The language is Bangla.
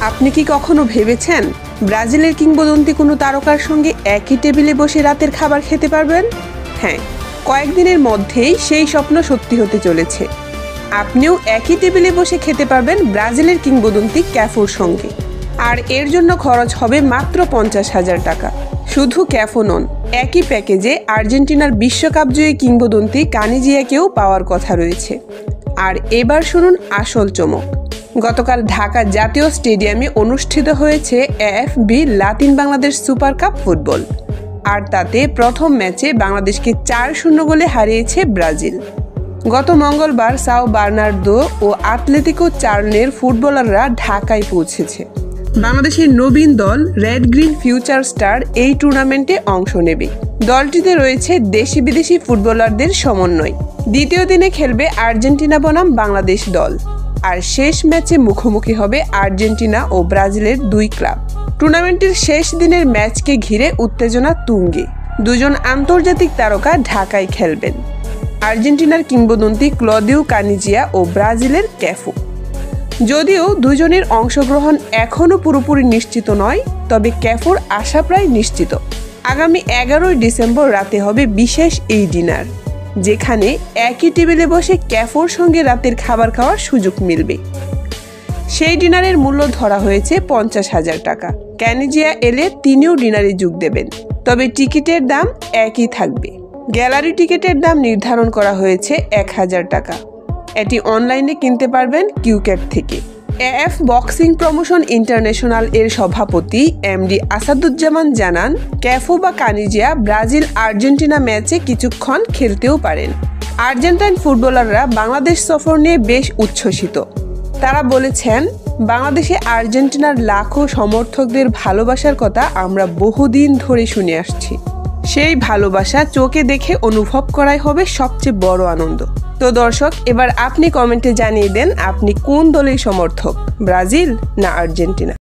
আপনি কি কখনো ভেবেছেন ব্রাজিলের কিংবদন্তি কোনো তারকার সঙ্গে একই টেবিলে বসে রাতের খাবার খেতে পারবেন? হ্যাঁ, কয়েকদিনের মধ্যেই সেই স্বপ্ন সত্যি হতে চলেছে। আপনিও একই টেবিলে বসে খেতে পারবেন ব্রাজিলের কিংবদন্তি ক্যাফোর সঙ্গে। আর এর জন্য খরচ হবে মাত্র 50,000 টাকা। শুধু ক্যাফো নন, একই প্যাকেজে আর্জেন্টিনার বিশ্বকাপজয়ী কিংবদন্তি কানিজিয়াকেও পাওয়ার কথা রয়েছে। আর এবার শুনুন আসল চমক। গতকাল ঢাকা জাতীয় স্টেডিয়ামে অনুষ্ঠিত হয়েছে AFB Latin Bangladesh super cup football. আর তাতে প্রথম ম্যাচে বাংলাদেশকে 4-0 গোলে হারিয়েছে ব্রাজিল। গত মঙ্গলবার সাও বার্নার্দো ও আতলেতিকো চার্নের ফুটবলাররা ঢাকায় পৌঁছেছে। বাংলাদেশের নবীন দল রেড গ্রিন ফিউচার স্টার এই টুর্নামেন্টে অংশ নেবে। দলটিতে রয়েছে দেশি বিদেশি ফুটবলারদের সমন্বয়। দ্বিতীয় দিনে খেলবে আর্জেন্টিনা বনাম বাংলাদেশ দল। আর শেষ ম্যাচে মুখোমুখি হবে আর্জেন্টিনা ও ব্রাজিলের দুই ক্লাব। টুর্নামেন্টের শেষ দিনের ম্যাচকে ঘিরে উত্তেজনা তুঙ্গে। দুজন আন্তর্জাতিক তারকা ঢাকায় খেলবেন, আর্জেন্টিনার কিংবদন্তি ক্লদিও কানিজিয়া ও ব্রাজিলের ক্যাফো। যদিও দুজনের অংশগ্রহণ এখনও পুরোপুরি নিশ্চিত নয়, তবে ক্যাফোর আশা প্রায় নিশ্চিত। আগামী 11 ডিসেম্বর রাতে হবে বিশেষ এই ডিনার, যেখানে একই টেবিলে বসে ক্যাফোর সঙ্গে রাতের খাবার খাওয়ার সুযোগ মিলবে। সেই ডিনারের মূল্য ধরা হয়েছে 50,000 টাকা। কানিজিয়া এলে তিনিও ডিনারে যোগ দেবেন, তবে টিকিটের দাম একই থাকবে। গ্যালারি টিকিটের দাম নির্ধারণ করা হয়েছে 1000 টাকা। এটি অনলাইনে কিনতে পারবেন কিউক্যাট থেকে। এএফ বক্সিং প্রমোশন ইন্টারন্যাশনাল এর সভাপতি এমডি আসাদুজ্জামান জানান, ক্যাফো বা কানিজিয়া ব্রাজিল আর্জেন্টিনা ম্যাচে কিছুক্ষণ খেলতেও পারেন। আর্জেন্টাইন ফুটবলাররা বাংলাদেশ সফর নিয়ে বেশ উচ্ছ্বসিত। তারা বলেছেন, বাংলাদেশে আর্জেন্টিনার লাখো সমর্থকদের ভালোবাসার কথা আমরা বহুদিন ধরে শুনে আসছি। সেই ভালোবাসা চোখে দেখে অনুভব করাই হবে সবচেয়ে বড় আনন্দ। তো দর্শক, এবার আপনি কমেন্টে জানিয়ে দেন আপনি কোন দলের সমর্থক, ব্রাজিল না আর্জেন্টিনা।